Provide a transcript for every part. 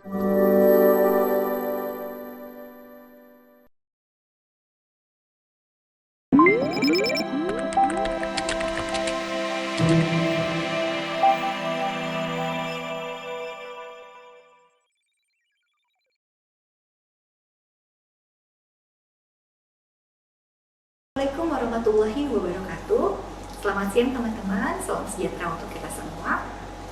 Assalamualaikum warahmatullahi wabarakatuh. Selamat siang teman-teman, salam sejahtera untuk kita semua.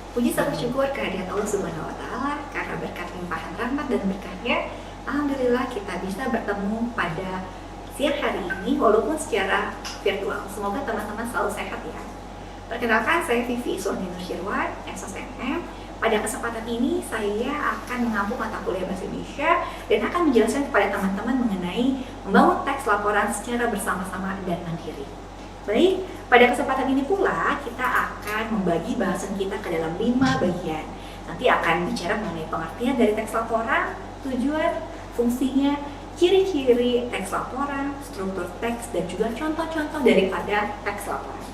Puji sama syukur kehadirat Allah Subhanahu wa Ta'ala, karena berkat limpahan rahmat dan berkahnya, alhamdulillah kita bisa bertemu pada siang hari ini walaupun secara virtual. Semoga teman-teman selalu sehat ya. Perkenalkan, saya Vivi Iswani Nursyirwan, SSNM. Pada kesempatan ini saya akan mengampu mata kuliah Bahasa Indonesia dan akan menjelaskan kepada teman-teman mengenai membangun teks laporan secara bersama-sama dan mandiri. Baik, pada kesempatan ini pula kita akan membagi bahasan kita ke dalam 5 bagian. Nanti akan bicara mengenai pengertian dari teks laporan, tujuan, fungsinya, ciri-ciri teks laporan, struktur teks, dan juga contoh-contoh daripada teks laporan.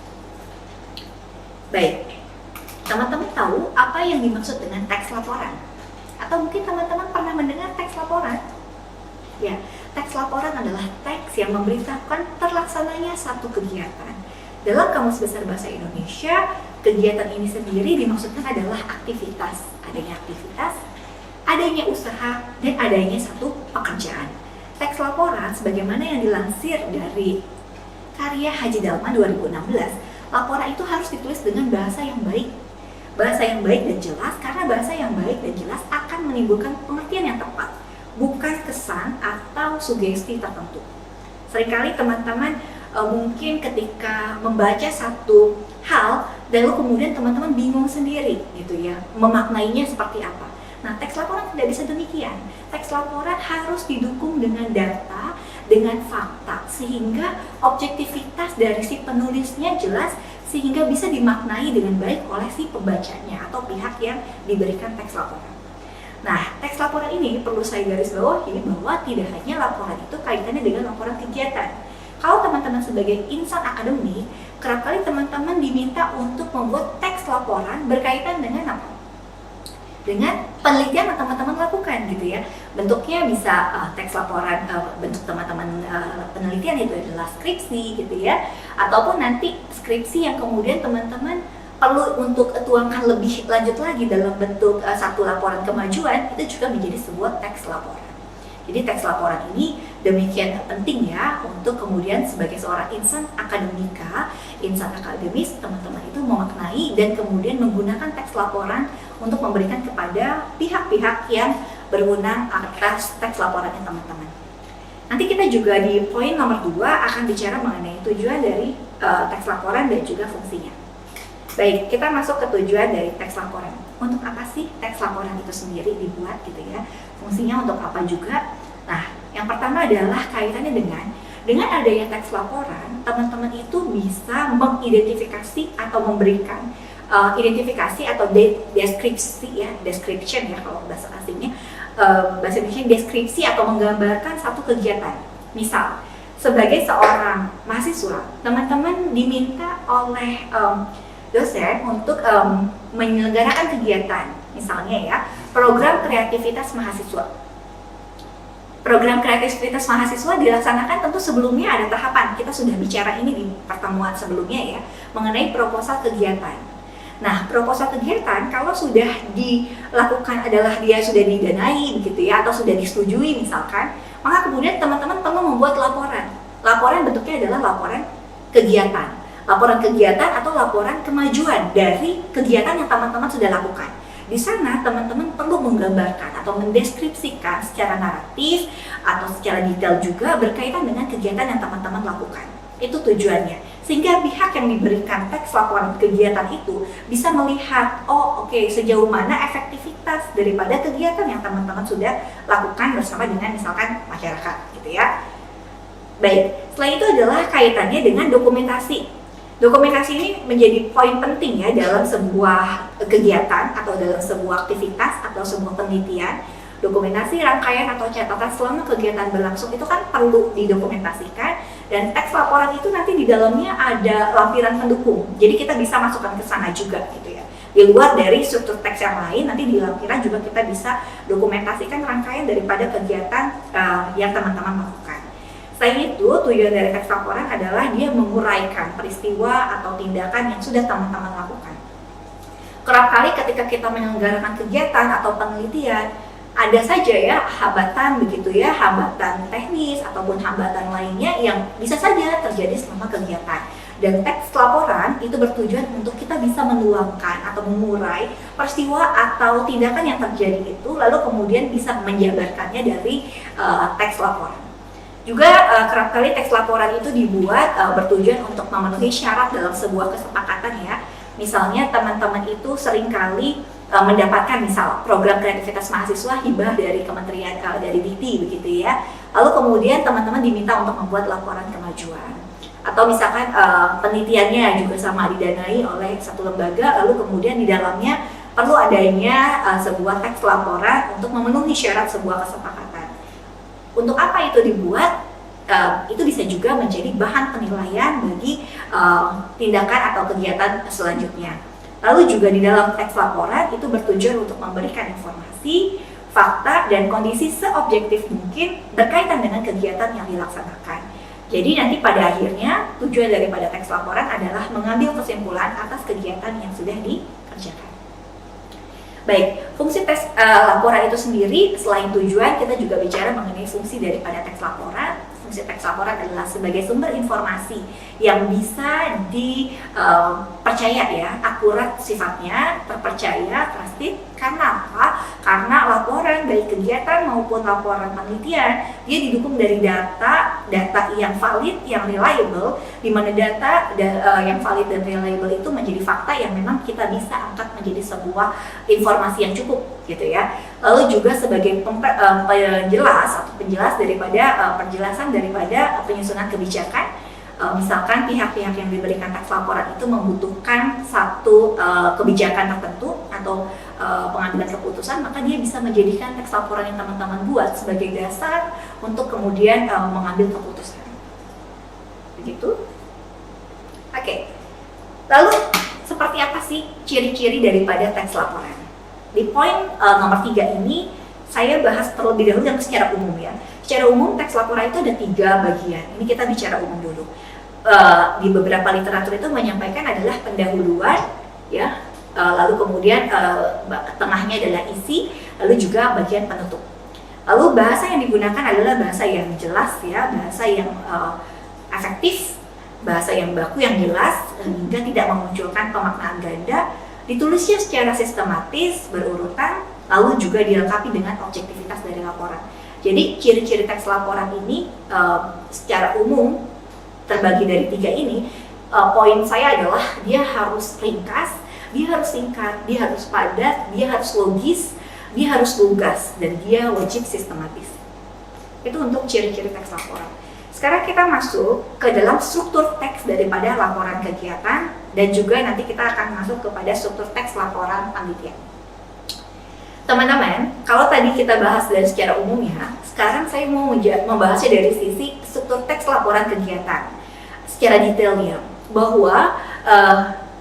Baik, teman-teman tahu apa yang dimaksud dengan teks laporan? Atau mungkin teman-teman pernah mendengar teks laporan? Ya, teks laporan adalah teks yang memberitakan terlaksananya satu kegiatan. Dalam Kamus Besar Bahasa Indonesia, kegiatan ini sendiri dimaksudkan adalah aktivitas. Adanya usaha, dan adanya satu pekerjaan. Teks laporan sebagaimana yang dilansir dari karya Haji Dalman 2016, laporan itu harus ditulis dengan bahasa yang baik. Bahasa yang baik dan jelas, karena bahasa yang baik dan jelas akan menimbulkan pengertian yang tepat, bukan kesan atau sugesti tertentu. Seringkali teman-teman mungkin ketika membaca satu hal, lalu kemudian teman-teman bingung sendiri gitu ya, memaknainya seperti apa. Nah, teks laporan tidak bisa demikian. Teks laporan harus didukung dengan data, dengan fakta, sehingga objektivitas dari si penulisnya jelas, sehingga bisa dimaknai dengan baik oleh si pembacanya atau pihak yang diberikan teks laporan. Nah, teks laporan ini perlu saya garis bawahi bahwa tidak hanya laporan itu kaitannya dengan laporan kegiatan. Kalau teman-teman sebagai insan akademik, kerap kali teman-teman diminta untuk membuat teks laporan berkaitan dengan apa? Dengan penelitian yang teman-teman lakukan gitu ya. Bentuknya bisa teks laporan, bentuk teman-teman penelitian itu adalah skripsi gitu ya, ataupun nanti skripsi yang kemudian teman-teman perlu untuk tuangkan lebih lanjut lagi dalam bentuk satu laporan kemajuan, itu juga menjadi sebuah teks laporan. Jadi teks laporan ini demikian penting ya untuk kemudian sebagai seorang insan akademika, insan akademis, teman-teman itu memaknai dan kemudian menggunakan teks laporan untuk memberikan kepada pihak-pihak yang berwenang atas teks laporannya teman-teman. Nanti kita juga di poin nomor 2 akan bicara mengenai tujuan dari teks laporan dan juga fungsinya. Baik, kita masuk ke tujuan dari teks laporan. Untuk apa sih teks laporan itu sendiri dibuat gitu ya? Fungsinya untuk apa juga? Nah, yang pertama adalah kaitannya dengan adanya teks laporan, teman-teman itu bisa mengidentifikasi atau memberikan identifikasi atau deskripsi ya, description ya kalau bahasa asingnya, bahasa Indonesia deskripsi atau menggambarkan satu kegiatan. Misal, sebagai seorang mahasiswa, teman-teman diminta oleh dosen untuk menyelenggarakan kegiatan, misalnya ya, program kreativitas mahasiswa. Program kreativitas mahasiswa dilaksanakan tentu sebelumnya ada tahapan, kita sudah bicara ini di pertemuan sebelumnya ya, mengenai proposal kegiatan. Nah, proposal kegiatan kalau sudah dilakukan adalah dia sudah didanai begitu ya, atau sudah disetujui misalkan, maka kemudian teman-teman perlu membuat laporan. Laporan bentuknya adalah laporan kegiatan. Laporan kegiatan atau laporan kemajuan dari kegiatan yang teman-teman sudah lakukan. Di sana teman-teman perlu menggambarkan atau mendeskripsikan secara naratif atau secara detail juga berkaitan dengan kegiatan yang teman-teman lakukan. Itu tujuannya. Sehingga pihak yang diberikan teks laporan kegiatan itu bisa melihat, oh oke, sejauh mana efektivitas daripada kegiatan yang teman-teman sudah lakukan bersama dengan misalkan masyarakat gitu ya. Baik, selain itu adalah kaitannya dengan dokumentasi. Dokumentasi ini menjadi poin penting ya dalam sebuah kegiatan atau dalam sebuah aktivitas atau sebuah penelitian. Dokumentasi rangkaian atau catatan selama kegiatan berlangsung itu kan perlu didokumentasikan, dan teks laporan itu nanti di dalamnya ada lampiran pendukung. Jadi kita bisa masukkan ke sana juga gitu ya. Di luar dari struktur teks yang lain, nanti di lampiran juga kita bisa dokumentasikan rangkaian daripada kegiatan yang teman-teman lakukan. Selain itu, tujuan dari teks laporan adalah dia menguraikan peristiwa atau tindakan yang sudah teman-teman lakukan. Kerap kali ketika kita menyelenggarakan kegiatan atau penelitian, ada saja ya hambatan begitu ya, hambatan teknis ataupun hambatan lainnya yang bisa saja terjadi selama kegiatan. Dan teks laporan itu bertujuan untuk kita bisa menuangkan atau mengurai peristiwa atau tindakan yang terjadi itu, lalu kemudian bisa menjabarkannya dari teks laporan. Juga kerap kali teks laporan itu dibuat bertujuan untuk memenuhi syarat dalam sebuah kesepakatan ya. Misalnya teman-teman itu seringkali mendapatkan misal program kreativitas mahasiswa hibah dari kementerian dari Dikti begitu ya. Lalu kemudian teman-teman diminta untuk membuat laporan kemajuan. Atau misalkan penelitiannya juga sama didanai oleh satu lembaga, lalu kemudian di dalamnya perlu adanya sebuah teks laporan untuk memenuhi syarat sebuah kesepakatan. Untuk apa itu dibuat? Itu bisa juga menjadi bahan penilaian bagi tindakan atau kegiatan selanjutnya. Lalu juga di dalam teks laporan itu bertujuan untuk memberikan informasi, fakta, dan kondisi seobjektif mungkin berkaitan dengan kegiatan yang dilaksanakan. Jadi nanti pada akhirnya tujuan daripada teks laporan adalah mengambil kesimpulan atas kegiatan yang sudah dikerjakan. Baik, fungsi teks laporan itu sendiri selain tujuan, kita juga bicara mengenai fungsi daripada teks laporan. Fungsi teks laporan adalah sebagai sumber informasi yang bisa dipercaya ya, akurat sifatnya, terpercaya, trusted. Karena apa? Karena laporan baik kegiatan maupun laporan penelitian dia didukung dari data yang valid, yang reliable, di mana data yang valid dan reliable itu menjadi fakta yang memang kita bisa angkat menjadi sebuah informasi yang cukup gitu ya. Lalu juga sebagai penjelas daripada penjelasan daripada penyusunan kebijakan. Misalkan pihak-pihak yang diberikan teks laporan itu membutuhkan satu kebijakan tertentu atau pengambilan keputusan, maka dia bisa menjadikan teks laporan yang teman-teman buat sebagai dasar untuk kemudian mengambil keputusan. Begitu? Oke. Lalu seperti apa sih ciri-ciri daripada teks laporan? Di poin nomor 3 ini saya bahas terlebih dahulu yang secara umum ya. Secara umum teks laporan itu ada 3 bagian. Ini kita bicara umum dulu. Di beberapa literatur itu menyampaikan adalah pendahuluan ya, lalu kemudian tengahnya adalah isi, lalu juga bagian penutup. Lalu bahasa yang digunakan adalah bahasa yang jelas ya, bahasa yang efektif, bahasa yang baku yang jelas hingga tidak memunculkan pemaknaan ganda, ditulisnya secara sistematis, berurutan, lalu juga dilengkapi dengan objektivitas dari laporan. Jadi ciri-ciri teks laporan ini secara umum terbagi dari 3 ini. Poin saya adalah dia harus ringkas, dia harus singkat, dia harus padat, dia harus logis, dia harus lugas, dan dia wajib sistematis. Itu untuk ciri-ciri teks laporan. Sekarang kita masuk ke dalam struktur teks daripada laporan kegiatan, dan juga nanti kita akan masuk kepada struktur teks laporan penelitian. Teman-teman, kalau tadi kita bahas dari secara umum ya, sekarang saya mau membahasnya dari sisi struktur teks laporan kegiatan secara detailnya, bahwa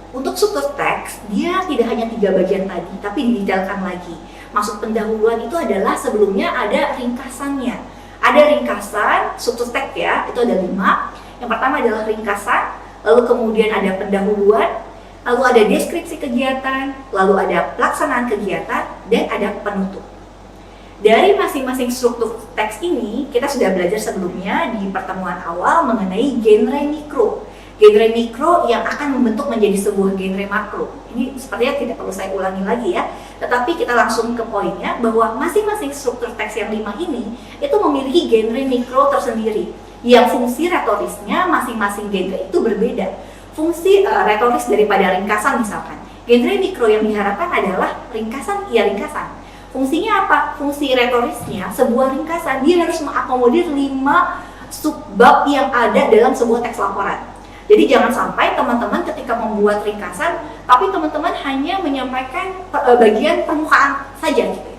untuk struktur teks dia tidak hanya 3 bagian tadi, tapi didetailkan lagi. Maksud pendahuluan itu adalah sebelumnya ada ringkasannya. Ada ringkasan struktur teks ya, itu ada 5. Yang pertama adalah ringkasan, lalu kemudian ada pendahuluan, lalu ada deskripsi kegiatan, lalu ada pelaksanaan kegiatan, dan ada penutup. Dari masing-masing struktur teks ini, kita sudah belajar sebelumnya di pertemuan awal mengenai genre mikro. Genre mikro yang akan membentuk menjadi sebuah genre makro. Ini sepertinya tidak perlu saya ulangi lagi ya, tetapi kita langsung ke poinnya bahwa masing-masing struktur teks yang 5 ini itu memiliki genre mikro tersendiri, yang fungsi retorisnya masing-masing genre itu berbeda. Fungsi retoris daripada ringkasan misalkan, genre mikro yang diharapkan adalah ringkasan, ya ringkasan. Fungsinya apa? Fungsi retorisnya sebuah ringkasan, dia harus mengakomodir 5 subbab yang ada dalam sebuah teks laporan. Jadi jangan sampai teman-teman ketika membuat ringkasan, tapi teman-teman hanya menyampaikan bagian permukaan saja gitu.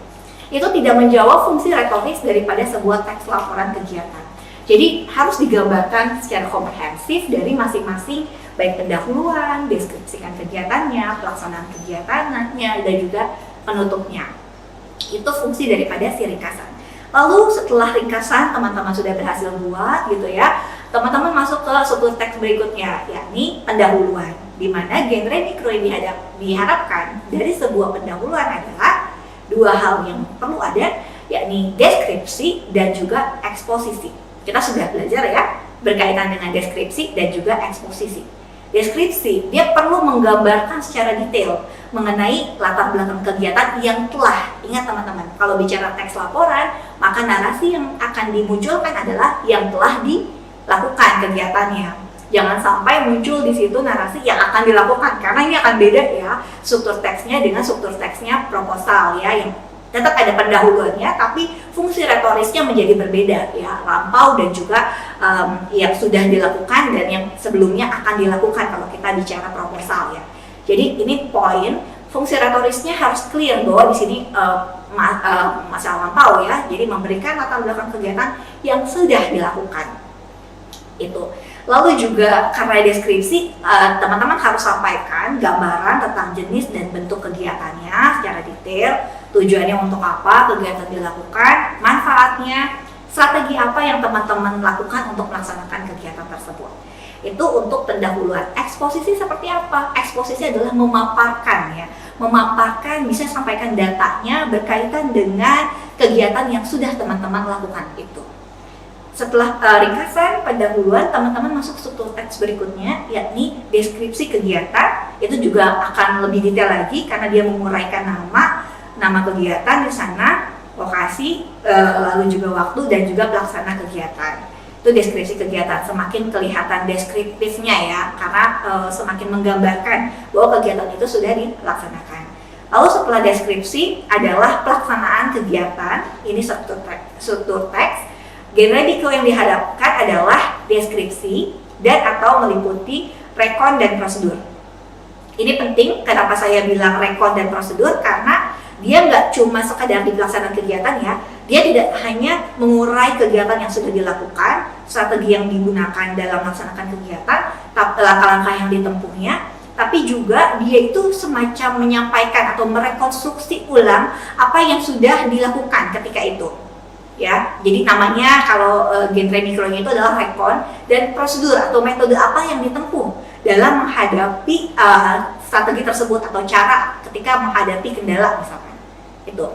Itu tidak menjawab fungsi retoris daripada sebuah teks laporan kegiatan. Jadi harus digambarkan secara komprehensif dari masing-masing baik pendahuluan, deskripsikan kegiatannya, pelaksanaan kegiatannya, dan juga penutupnya. Itu fungsi daripada si ringkasan. Lalu setelah ringkasan teman-teman sudah berhasil buat gitu ya, teman-teman masuk ke struktur teks berikutnya, yakni pendahuluan, di mana genre mikro yang diharapkan dari sebuah pendahuluan adalah dua hal yang perlu ada, yakni deskripsi dan juga eksposisi. Kita sudah belajar ya berkaitan dengan deskripsi dan juga eksposisi. Deskripsi, dia perlu menggambarkan secara detail mengenai latar belakang kegiatan yang telah, ingat teman-teman, kalau bicara teks laporan, maka narasi yang akan dimunculkan adalah yang telah dilakukan kegiatannya. Jangan sampai muncul di situ narasi yang akan dilakukan, karena ini akan beda ya struktur teksnya dengan struktur teksnya proposal ya, yang tetap ada pendahuluannya tapi fungsi retorisnya menjadi berbeda ya, lampau dan juga yang sudah dilakukan dan yang sebelumnya akan dilakukan kalau kita bicara proposal ya. Jadi ini poin, fungsi retorisnya harus clear bahwa di sini masa lampau ya, jadi memberikan latar belakang kegiatan yang sudah dilakukan itu. Lalu juga karena deskripsi, teman-teman harus sampaikan gambaran tentang jenis dan bentuk kegiatannya secara detail, tujuannya untuk apa, kegiatan dilakukan, manfaatnya, strategi apa yang teman-teman lakukan untuk melaksanakan kegiatan tersebut. Itu untuk pendahuluan. Eksposisi seperti apa? Eksposisi adalah memaparkan ya, memaparkan, bisa sampaikan datanya berkaitan dengan kegiatan yang sudah teman-teman lakukan itu. Setelah ringkasan, pendahuluan, teman-teman masuk struktur teks berikutnya, yakni deskripsi kegiatan. Itu juga akan lebih detail lagi karena dia menguraikan nama kegiatan di sana, lokasi, lalu juga waktu dan juga pelaksana kegiatan. Itu deskripsi kegiatan, semakin kelihatan deskriptifnya ya, karena semakin menggambarkan bahwa kegiatan itu sudah dilaksanakan. Lalu setelah deskripsi adalah pelaksanaan kegiatan, ini struktur teks. Genre mikro yang dihadapkan adalah deskripsi dan atau meliputi rekon dan prosedur. Ini penting, kenapa saya bilang rekon dan prosedur, karena dia nggak cuma sekadar di pelaksanaan kegiatan ya, dia tidak hanya mengurai kegiatan yang sudah dilakukan, strategi yang digunakan dalam melaksanakan kegiatan, langkah-langkah yang ditempuhnya, tapi juga dia itu semacam menyampaikan atau merekonstruksi ulang apa yang sudah dilakukan ketika itu. Ya, jadi namanya kalau genre mikronya itu adalah rekon dan prosedur atau metode apa yang ditempuh dalam menghadapi strategi tersebut atau cara ketika menghadapi kendala misalkan itu.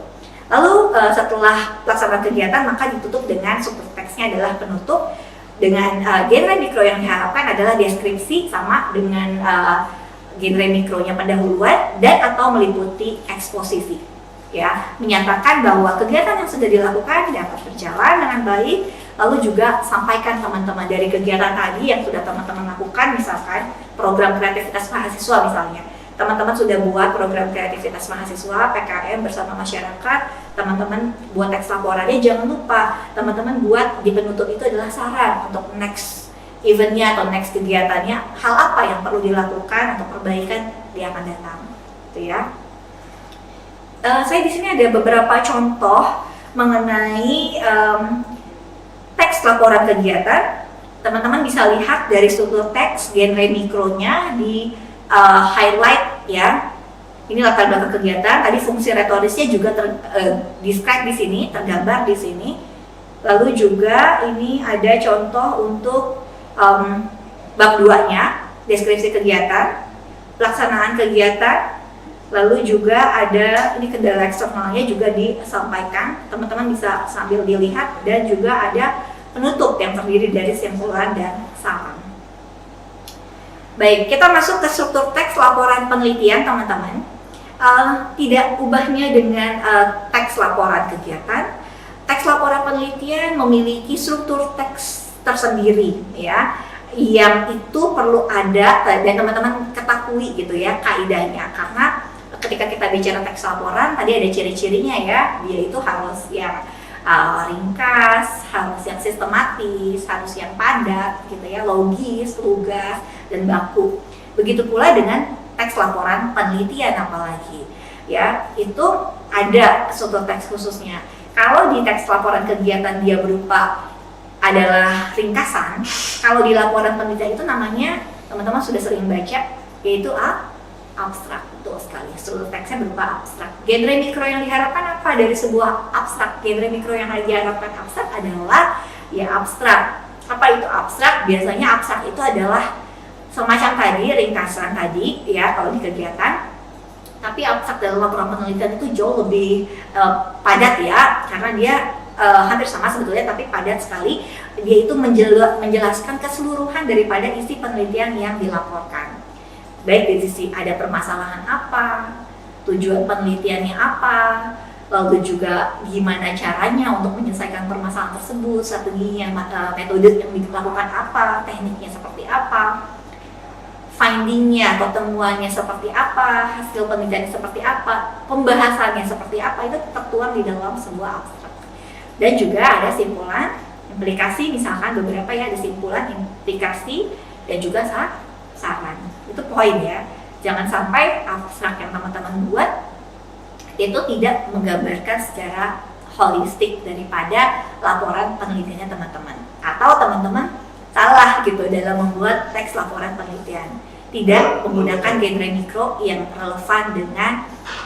Lalu setelah pelaksanaan kegiatan maka ditutup dengan struktur teksnya adalah penutup dengan genre mikro yang diharapkan adalah deskripsi sama dengan genre mikronya pendahuluan dan atau meliputi eksposisi. Ya, menyatakan bahwa kegiatan yang sudah dilakukan dapat berjalan dengan baik, lalu juga sampaikan teman-teman dari kegiatan tadi yang sudah teman-teman lakukan, misalkan program kreativitas mahasiswa misalnya, teman-teman sudah buat program kreativitas mahasiswa PKM bersama masyarakat, teman-teman buat teks laporannya, jangan lupa teman-teman buat di penutup itu adalah saran untuk next eventnya atau next kegiatannya, hal apa yang perlu dilakukan untuk perbaikan di akan datang, gitu ya. Saya di sini ada beberapa contoh mengenai teks laporan kegiatan. Teman-teman bisa lihat dari struktur teks genre mikronya di highlight ya. Ini latar belakang kegiatan. Tadi fungsi retorisnya juga describe di sini, tergambar di sini. Lalu juga ini ada contoh untuk bab 2-nya, deskripsi kegiatan, pelaksanaan kegiatan. Lalu juga ada ini kendala eksternalnya juga disampaikan, teman-teman bisa sambil dilihat, dan juga ada penutup yang terdiri dari kesimpulan dan saran. Baik, kita masuk ke struktur teks laporan penelitian teman-teman. Tidak ubahnya dengan teks laporan kegiatan. Teks laporan penelitian memiliki struktur teks tersendiri ya, yang itu perlu ada dan teman-teman ketahui gitu ya kaidahnya, karena ketika kita bicara teks laporan tadi ada ciri-cirinya ya, dia itu harus yang ringkas, harus yang sistematis, harus yang padat gitu ya, logis, lugas, dan baku. Begitu pula dengan teks laporan penelitian apalagi ya, itu ada struktur teks khususnya. Kalau di teks laporan kegiatan dia berupa adalah ringkasan, kalau di laporan penelitian itu namanya teman-teman sudah sering baca, yaitu abstrak. Betul sekali, struktur teksnya berupa abstrak. Genre mikro yang diharapkan apa dari sebuah abstrak? Genre mikro yang diharapkan abstrak adalah ya abstrak. Apa itu abstrak? Biasanya abstrak itu adalah semacam tadi, ringkasan tadi ya kalau di kegiatan. Tapi abstrak dalam laporan penelitian itu jauh lebih padat ya, karena dia hampir sama sebetulnya tapi padat sekali. Dia itu menjelaskan keseluruhan daripada isi penelitian yang dilaporkan. Baik dari sisi ada permasalahan apa, tujuan penelitiannya apa, lalu juga gimana caranya untuk menyelesaikan permasalahan tersebut, strateginya, metode yang dilakukan apa, tekniknya seperti apa, findingnya atau temuannya seperti apa, hasil penelitiannya seperti apa, pembahasannya seperti apa, itu tertuang di dalam sebuah abstrak. Dan juga ada simpulan, implikasi, misalkan beberapa ya, ada simpulan, implikasi, dan juga saran. Itu poin ya, jangan sampai abstrak yang teman-teman buat itu tidak menggambarkan secara holistik daripada laporan penelitiannya teman-teman, atau teman-teman salah gitu dalam membuat teks laporan penelitian, tidak menggunakan genre mikro yang relevan dengan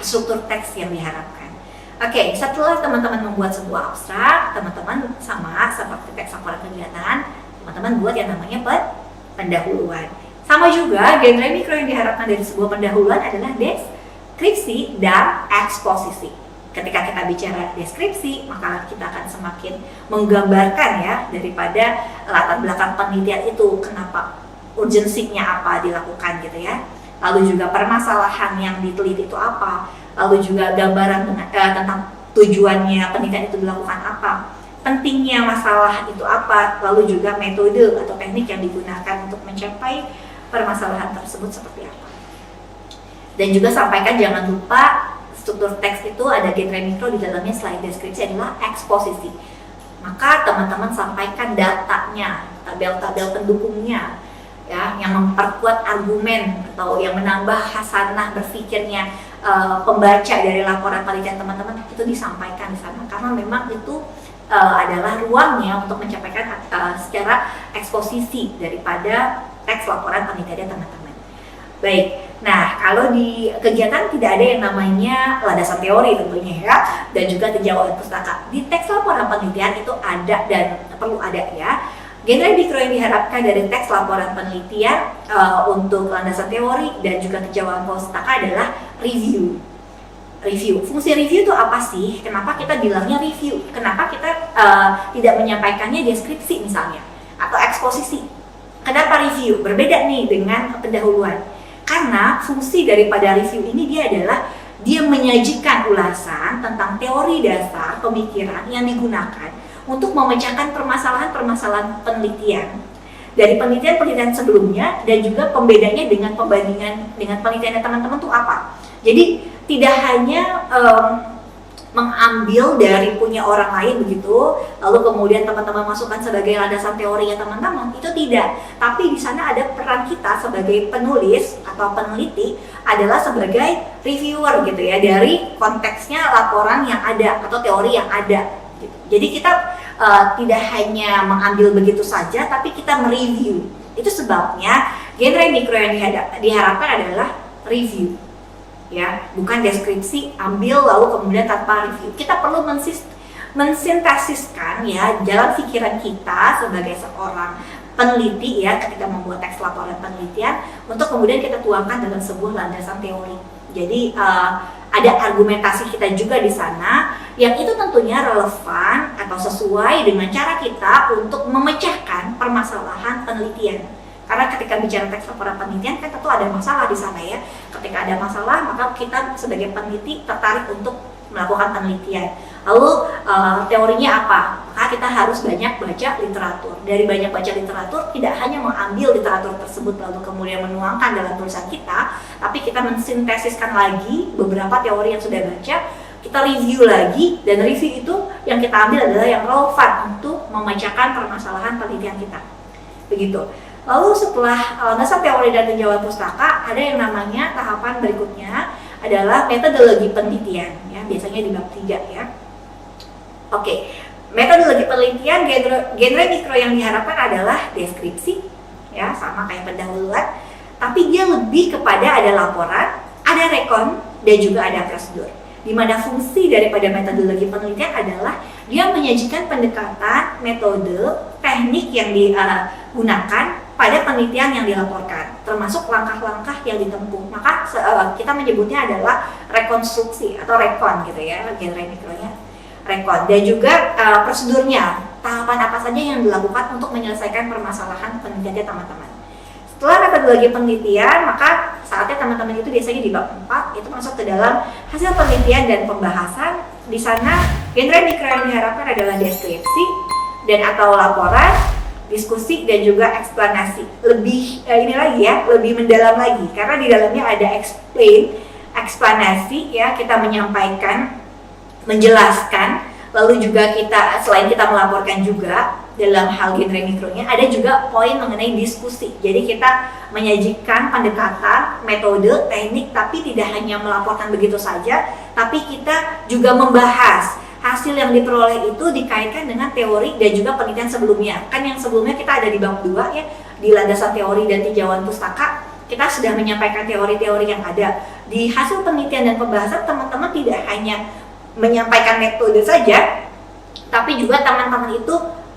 struktur teks yang diharapkan. Oke, setelah teman-teman membuat sebuah abstrak, teman-teman sama seperti teks laporan kegiatan, teman-teman buat yang namanya pendahuluan. Sama juga, genre mikro yang diharapkan dari sebuah pendahuluan adalah deskripsi dan eksposisi. Ketika kita bicara deskripsi, maka kita akan semakin menggambarkan ya daripada latar belakang penelitian itu, kenapa urgensinya apa dilakukan gitu ya. Lalu juga permasalahan yang diteliti itu apa, lalu juga gambaran tentang tujuannya penelitian itu dilakukan apa, pentingnya masalah itu apa, lalu juga metode atau teknik yang digunakan untuk mencapai permasalahan tersebut seperti apa. Dan juga sampaikan jangan lupa struktur teks itu ada genre mikro di dalamnya. Selain deskripsi adalah eksposisi. Maka teman-teman sampaikan datanya, tabel-tabel pendukungnya ya, yang memperkuat argumen atau yang menambah hasanah berpikirnya pembaca dari laporan penelitian teman-teman, itu disampaikan di sana karena memang itu adalah ruangnya untuk menyampaikan secara eksposisi daripada teks laporan penelitian teman-teman. Baik, nah kalau di kegiatan tidak ada yang namanya landasan teori tentunya ya, dan juga tinjauan pustaka. Di teks laporan penelitian itu ada dan perlu ada ya. Genre mikro yang diharapkan dari teks laporan penelitian untuk landasan teori dan juga tinjauan pustaka adalah review. Fungsi review itu apa sih? Kenapa kita bilangnya review? Kenapa kita tidak menyampaikannya deskripsi misalnya atau eksposisi? Kenapa review? Berbeda nih dengan pendahuluan. Karena fungsi daripada review ini dia adalah dia menyajikan ulasan tentang teori dasar pemikiran yang digunakan untuk memecahkan permasalahan-permasalahan penelitian dari penelitian-penelitian sebelumnya, dan juga pembedanya dengan pembandingan dengan penelitian teman-teman tuh apa. Jadi tidak hanya mengambil dari punya orang lain begitu, lalu kemudian teman-teman masukkan sebagai landasan teorinya teman-teman, itu tidak. Tapi di sana ada peran kita sebagai penulis atau peneliti adalah sebagai reviewer gitu ya, dari konteksnya laporan yang ada atau teori yang ada gitu. Jadi kita tidak hanya mengambil begitu saja, tapi kita mereview. Itu sebabnya genre mikro yang diharapkan adalah review ya, bukan deskripsi ambil lalu kemudian tanpa review. Kita perlu mensintesiskan ya jalan pikiran kita sebagai seorang peneliti ya ketika membuat teks laporan penelitian untuk kemudian kita tuangkan dalam sebuah landasan teori. Jadi ada argumentasi kita juga di sana yang itu tentunya relevan atau sesuai dengan cara kita untuk memecahkan permasalahan penelitian. Karena ketika bicara teks laporan penelitian kan tentu ada masalah di sana ya. Ketika ada masalah, maka kita sebagai peneliti tertarik untuk melakukan penelitian. Lalu teorinya apa? Maka kita harus banyak baca literatur. Dari banyak baca literatur, tidak hanya mengambil literatur tersebut lalu kemudian menuangkan dalam tulisan kita, tapi kita mensintesiskan lagi beberapa teori yang sudah baca, kita review lagi, dan review itu yang kita ambil adalah yang relevan untuk memecahkan permasalahan penelitian kita. Begitu. Lalu setelah landasan teori dan tinjauan pustaka, ada yang namanya tahapan berikutnya adalah metodologi penelitian ya, biasanya di bab 3 ya. Oke, metodologi penelitian genre mikro yang diharapkan adalah deskripsi ya, sama kayak pendahuluan, tapi dia lebih kepada ada laporan, ada rekon, dan juga ada prosedur. Di mana fungsi daripada metodologi penelitian adalah dia menyajikan pendekatan, metode, teknik yang digunakan pada penelitian yang dilaporkan, termasuk langkah-langkah yang ditempuh. Maka kita menyebutnya adalah rekonstruksi atau rekon gitu ya, genre mikronya rekon. Dan juga prosedurnya, tahapan apa saja yang dilakukan untuk menyelesaikan permasalahan penelitian teman-teman. Setelah metodologi penelitian, maka saatnya teman-teman itu biasanya di bab 4 itu masuk ke dalam hasil penelitian dan pembahasan. Di sana genre mikro yang diharapkan adalah deskripsi dan atau laporan, diskusi, dan juga eksplanasi. Lebih ini lagi ya, lebih mendalam lagi karena di dalamnya ada explain, eksplanasi ya, kita menyampaikan, menjelaskan, lalu juga kita selain kita melaporkan juga dalam hal genre mikronya ada juga poin mengenai diskusi. Jadi kita menyajikan pendekatan, metode, teknik, tapi tidak hanya melaporkan begitu saja, tapi kita juga membahas hasil yang diperoleh itu dikaitkan dengan teori dan juga penelitian sebelumnya. Kan yang sebelumnya kita ada di bab 2 ya, di landasan teori dan tinjauan pustaka, kita sudah menyampaikan teori-teori yang ada. Di hasil penelitian dan pembahasan, teman-teman tidak hanya menyampaikan metode saja, tapi juga teman-teman itu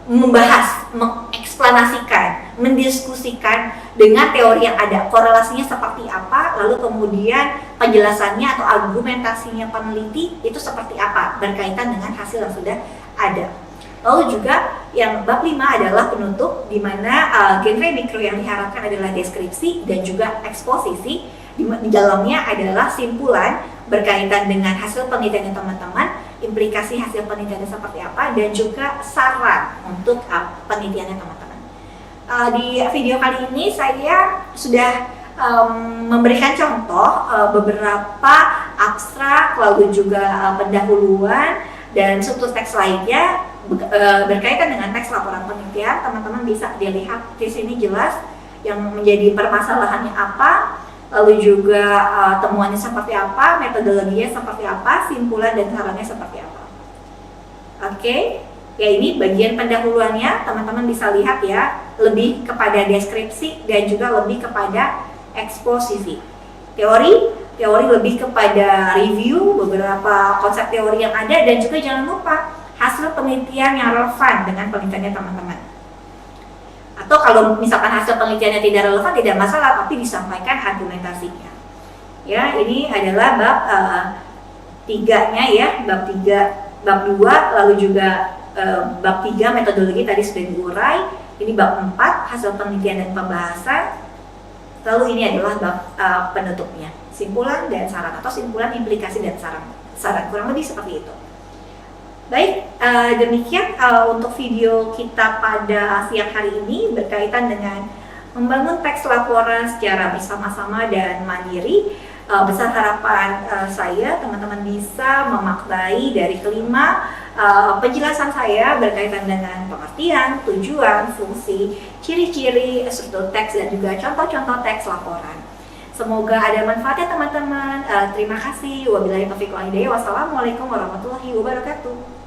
membahas, mengeksplanasikan, mendiskusikan dengan teori yang ada, korelasinya seperti apa, lalu kemudian penjelasannya atau argumentasinya peneliti itu seperti apa berkaitan dengan hasil yang sudah ada. Lalu juga yang bab 5 adalah penutup, di mana genre mikro yang diharapkan adalah deskripsi dan juga eksposisi. Di dalamnya adalah simpulan berkaitan dengan hasil penelitian teman-teman, implikasi hasil penelitiannya seperti apa, dan juga saran untuk penelitiannya teman-teman. Di video kali ini saya sudah memberikan contoh beberapa abstrak, lalu juga pendahuluan dan subtus teks lainnya berkaitan dengan teks laporan penelitian. Teman-teman bisa dilihat di sini jelas yang menjadi permasalahannya apa, lalu juga temuannya seperti apa, metodologinya seperti apa, simpulan dan sarannya seperti apa. Oke, ya ini bagian pendahuluannya, teman-teman bisa lihat ya, lebih kepada deskripsi dan juga lebih kepada eksposisi. Teori lebih kepada review beberapa konsep teori yang ada, dan juga jangan lupa hasil penelitian yang relevan dengan penelitiannya teman-teman. Atau kalau misalkan hasil penelitiannya tidak relevan, tidak masalah, tapi disampaikan argumentasinya. Ya, ini adalah bab 3-nya ya, bab 3, bab 2, lalu juga bab 3 metodologi tadi sudah diurai. Ini bab 4 hasil penelitian dan pembahasan. Lalu ini adalah bab penutupnya, simpulan dan saran, atau simpulan, implikasi, dan saran kurang lebih seperti itu. Baik, demikian untuk video kita pada siang hari ini berkaitan dengan membangun teks laporan secara bersama-sama dan mandiri. Besar harapan saya teman-teman bisa memaknai dari kelima penjelasan saya berkaitan dengan pengertian, tujuan, fungsi, ciri-ciri struktur teks, dan juga contoh-contoh teks laporan. Semoga ada manfaatnya teman-teman. Terima kasih. Wabillahi taufiq wal hidayah. Wassalamualaikum warahmatullahi wabarakatuh.